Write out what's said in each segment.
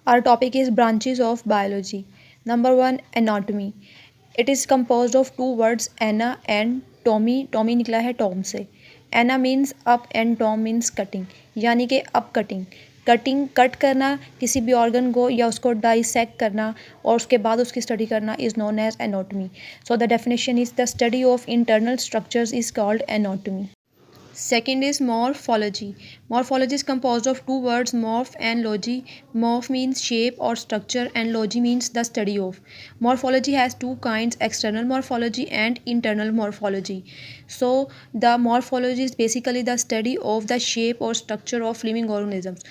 Our topic is branches of biology. Number one, anatomy. It is composed of two words, Anna and Tommy. Tommy निकला है Tom से. Anna means up and Tom means cutting. यानी कि up cutting. Cutting cut करना किसी भी organ को या उसको डाइसेक्ट करना और उसके बाद उसकी स्टडी करना is known as anatomy. So the definition is the study of internal structures is called anatomy. Second is morphology. Morphology is composed of two words, morph and logy. Morph means shape or structure and logy means the study of. Morphology has two kinds, external morphology and internal morphology. So the morphology is basically the study of the shape or structure of living organisms.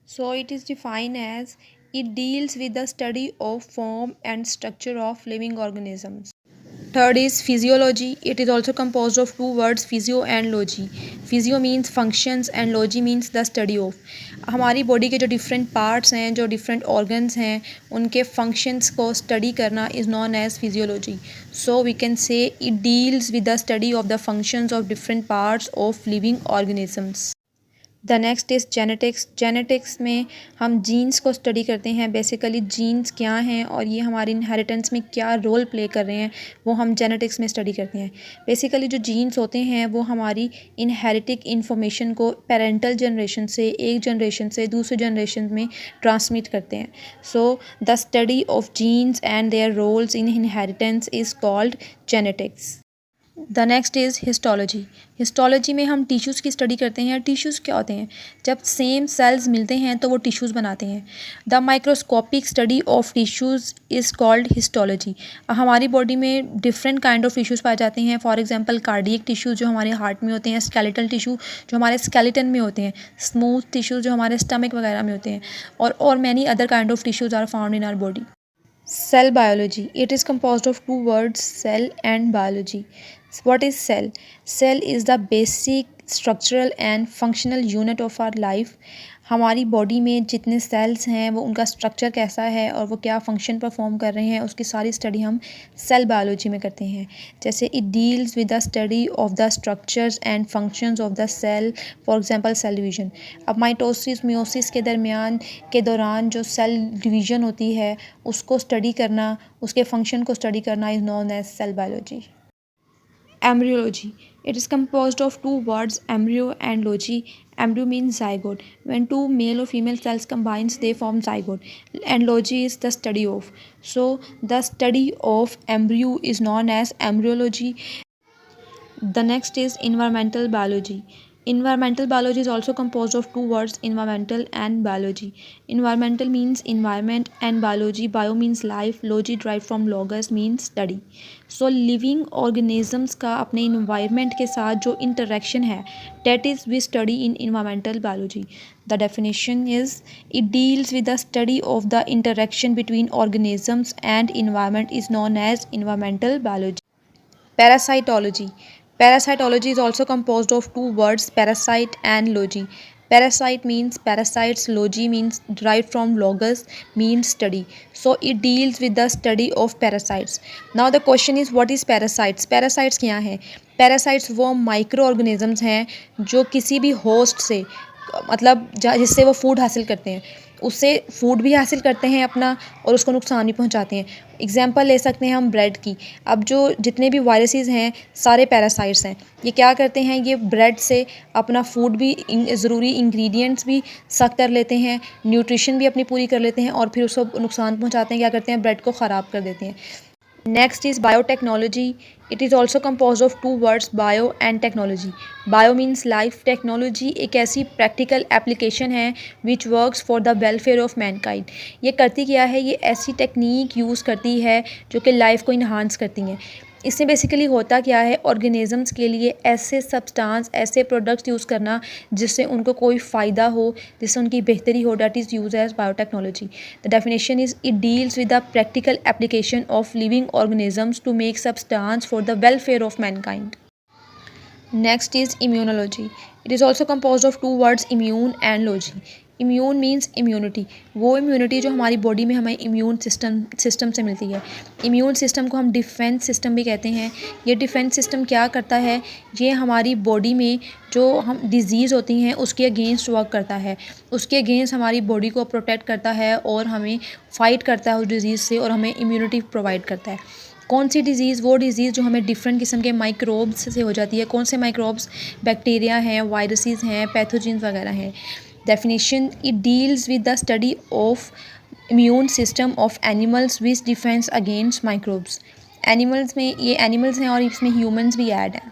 So it is defined as it deals with the study of form and structure of living organisms. Third is physiology. It is also composed of two words, physio and logy. Physio means functions and logy means the study of. हमारी body के जो different parts हैं, जो different organs हैं, उनके functions को study करना is known as physiology. So we can say it deals with the study of the functions of different parts of living organisms. The next is genetics. Genetics में हम jeans को study करते हैं. Basically jeans क्या हैं और ये हमारी इनहेरिटेंस में क्या रोल प्ले कर रहे हैं वो हम जेनेटिक्स में स्टडी करते हैं. बेसिकली जो जीन्स होते हैं वो हमारी इनहेरिटिक इन्फॉर्मेशन को पेरेंटल जनरेशन से एक जनरेशन से दूसरे जनरेशन में ट्रांसमिट करते हैं. So the study of genes and their roles in inheritance is called genetics. The next is histology. Histology में हम टिश्यूज़ की स्टडी करते हैं. टिश्यूज़ क्या होते हैं? जब सेम सेल्स मिलते हैं तो वो टिश्यूज़ बनाते हैं. The microscopic study of tissues is called histology. हमारी बॉडी में डिफरेंट काइंड ऑफ टिश्यूज़ पाए जाते हैं. फॉर एग्जांपल कार्डियक टिश्यू जो हमारे हार्ट में होते हैं, स्केलेटल टिश्यू जो हमारे स्केलेटन में होते हैं, स्मूथ टिश्यू जो हमारे स्टमक वगैरह में होते हैं, और many other kind of tissues are found in our body. Cell biology. It is composed of two words, cell and biology. What is cell? Cell is the basic structural and functional unit of our life. हमारी body में जितने sales हैं वो उनका structure कैसा है और वो क्या फंक्शन परफॉर्म कर रहे हैं उसकी सारी स्टडी हम सेल बायोलॉजी में करते हैं. जैसे it deals with the study of the structures and functions of the cell. For example cell division. अब माइटोसिस मियोसिस के दौरान जो सेल डिवीजन होती है उसको स्टडी करना, उसके फंक्शन को स्टडी करना is known as cell biology. Embryology. It is composed of two words, embryo and logy. Embryo means zygote. When two male or female cells combines, they form zygote. And logy is the study of. So the study of embryo is known as embryology. The next is environmental biology. Environmental biology is also composed of two words, environmental and biology. Environmental means environment and biology. Bio means life. Logy derived from logos means study. So living organisms का अपने environment के साथ जो interaction है, that is we study in environmental biology. The definition is it deals with the study of the interaction between organisms and environment is known as environmental biology. Parasitology. Parasitology is also composed of two words, parasite and logy. Parasite means parasites, logy means derived from logos means study. So it deals with the study of parasites. Now the question is what is parasites? Parasites क्या हैं? Parasites वो micro organisms हैं जो किसी भी host से मतलब जिससे वो फूड हासिल करते हैं उससे फूड भी हासिल करते हैं अपना और उसको नुकसान भी पहुंचाते हैं. एग्जांपल ले सकते हैं हम ब्रेड की. अब जो जितने भी वायरसेस हैं सारे पैरासाइट्स हैं. ये क्या करते हैं? ये ब्रेड से अपना फूड भी ज़रूरी इंग्रेडिएंट्स भी सक कर लेते हैं, न्यूट्रिशन भी अपनी पूरी कर लेते हैं और फिर उसको नुकसान पहुंचाते हैं. क्या करते हैं? ब्रेड को ख़राब कर देते हैं. Next is biotechnology. It is also composed of two words, bio and technology. Bio means life. Technology एक ऐसी practical application है which works for the welfare of mankind. ये करती क्या है? ये ऐसी टेक्निक यूज़ करती है जो कि लाइफ को इन्हांस करती हैं. इससे बेसिकली होता क्या है? ऑर्गेनिजम्स के लिए ऐसे सब्सटेंस, ऐसे प्रोडक्ट्स यूज़ करना जिससे उनको कोई फ़ायदा हो, जिससे उनकी बेहतरी हो, that is use as biotechnology. The definition is it deals with the practical application of living organisms to make substance for the welfare of mankind. Next is immunology. It is also composed of two words, immune and logy. Immune means immunity, वो immunity जो हमारी body में हमें immune system से मिलती है। Immune system को हम डिफेंस सिस्टम भी कहते हैं। ये डिफेंस सिस्टम क्या करता है, ये हमारी बॉडी में जो हम डिज़ीज़ होती हैं उसके अगेंस्ट वर्क करता है, उसके अगेंस्ट हमारी बॉडी को प्रोटेक्ट करता है और हमें फ़ाइट करता है उस डिज़ीज़ से और हमें इम्यूनिटी प्रोवाइड करता है। कौन सी डिज़ीज़, वो डिज़ीज़ जो हमें डिफरेंट किस्म के माइक्रोब्स से हो जाती है। कौन से माइक्रोब्स, बैक्टीरिया हैं, वायरसेस हैं, पैथोजेंस वगैरह हैं। Definition, it deals with the study of immune system of animals which defence against microbes. Animals में ये एनिमल्स हैं और इसमें ह्यूमंस भी ऐड हैं।